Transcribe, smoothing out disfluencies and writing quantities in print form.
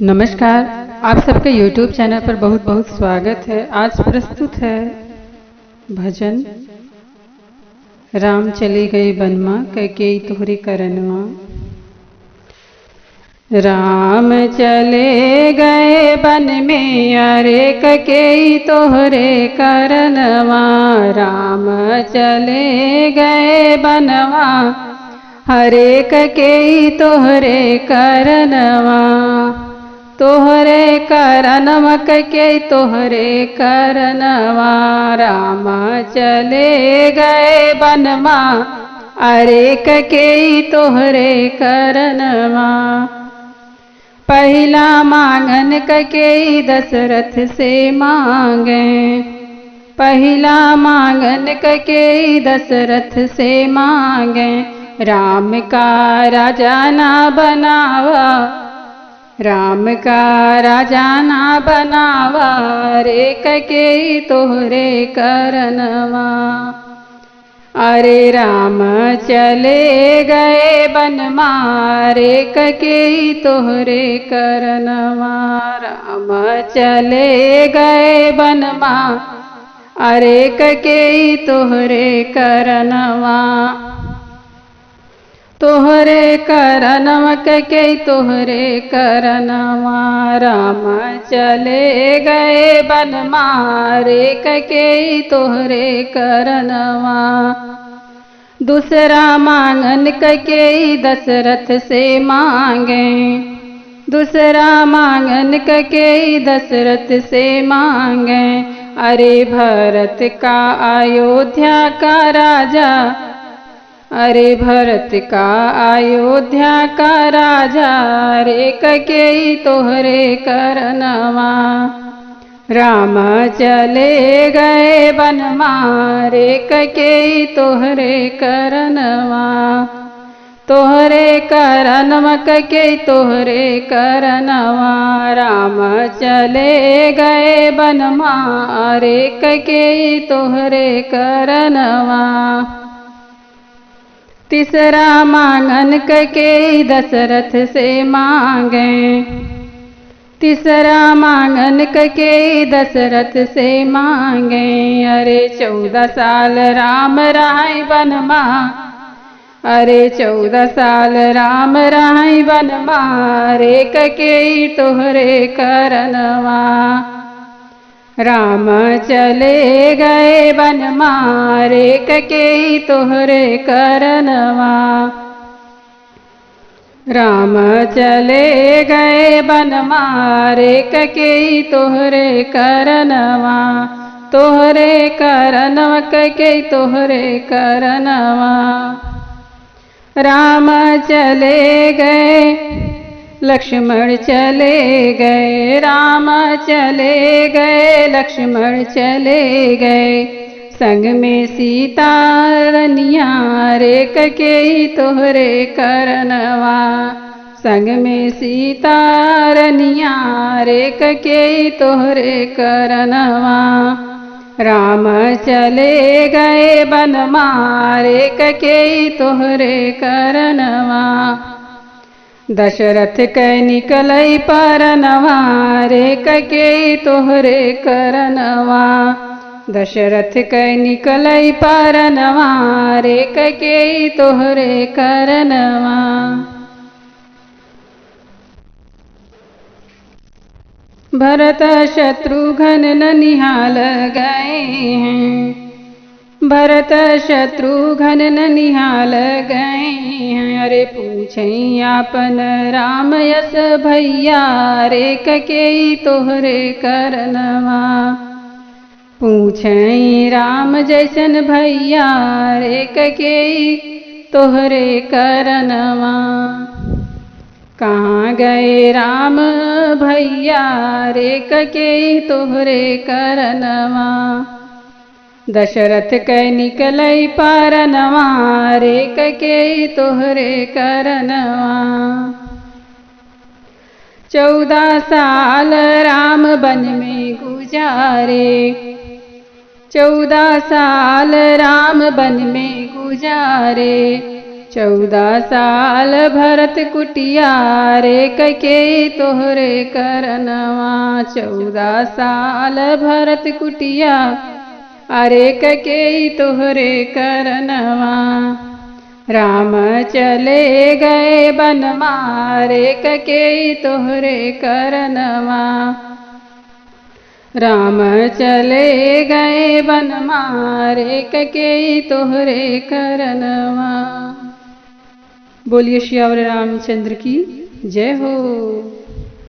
नमस्कार। आप सबके YouTube चैनल पर बहुत बहुत स्वागत है। आज प्रस्तुत है भजन राम चली गई बनमा कैकेयी तोहरे करनवा। राम चले गए बन में अरे कैकेयी तोहरे करनवा। राम चले गए बनवा हरे कैकेयी तोहरे करनवा। तोहरे करनवा कैकेयी तोहरे करनवा। राम चले गए बनमा अरे कैकेयी तोहरे करनवा। पहला मांगन कैकेयी दशरथ से मांगे। पहला मांगन कैकेयी दशरथ से मांगे। राम का राजा ना बनावा। राम का राजा ना बनावा रे कैकेयी तोहरे करनवा। अरे राम चले गए बनमा रे कैकेयी तोहरे करनवा। राम चले गए बनमा अरे कैकेयी तोहरे करनवा। तोहरे करनवा कैकेयी तोहरे करनवा। राम चले गए बनमा रे कैकेयी तोहरे करनवा। दूसरा मांगन कैकेयी दशरथ से मांगे। दूसरा मांगन कैकेयी दशरथ से मांगे। अरे भरत का अयोध्या का राजा। अरे भरत का अयोध्या का राजा रे कैकेयी तोहरे करनवा। राम चले गए बनमा रे कैकेयी तोहरे करनवा। तोहरे करनवा कैकेयी तोहरे करनवा। राम चले गए बनमा रे कैकेयी तोहरे करनवा। तीसरा मांगन कैकेयी दशरथ से मांगे। तीसरा मांगन कैकेयी दशरथ से मांगे। अरे 14 साल राम रहाई बनमा। अरे 14 साल राम रहाई बनमा रे कैकेयी तोहरे करनवा। राम चले गए बनमा रे कैकेयी तोहरे करनवा। राम चले गए बनमा रे कैकेयी तोहरे करनवा। तोहरे करनवा कैकेयी तोहरे करनवा। राम चले गए लक्ष्मण चले गए। राम चले गए लक्ष्मण चले गए। संग में सीता रनिया रे कैकेयी तोहरे करनवा। संग में सीता रनिया रे कैकेयी तोहरे करनवा। राम चले गए बनमा रे कैकेयी तोहरे करनवा। दशरथ कै निकलई परनवा रे कैकेयी तोहरे करनवा। दशरथ कै निकलई परनवा रे कैकेयी तोहरे करनवा। भरत शत्रुघ्न ननिहाल गए हैं। भरत शत्रुघ्न ननिहाल गए हैं। अरे पूछई आपन राम यस भैया रे कैकेयी तोहरे करनवा। पूछई राम जैसन भैया रे कैकेयी तोहरे करनवा। कहाँ गए राम भैया रे कैकेयी तोहरे करनवा। दशरथ कै निकलई परनवा रे कैकेयी तोहरे करनवा। 14 साल राम बन में गुजारे। 14 साल राम बन में गुजारे। 14 साल भरत कुटिया रे कके तोहरे करनवा। 14 साल भरत कुटिया अरे कके तोहरे करनवा। राम चले गए बन मारे कके तोहरे करनवा। राम चले गए बन मारे कके तोहरे करनवा। बोलिए श्यावर रामचंद्र की जय हो।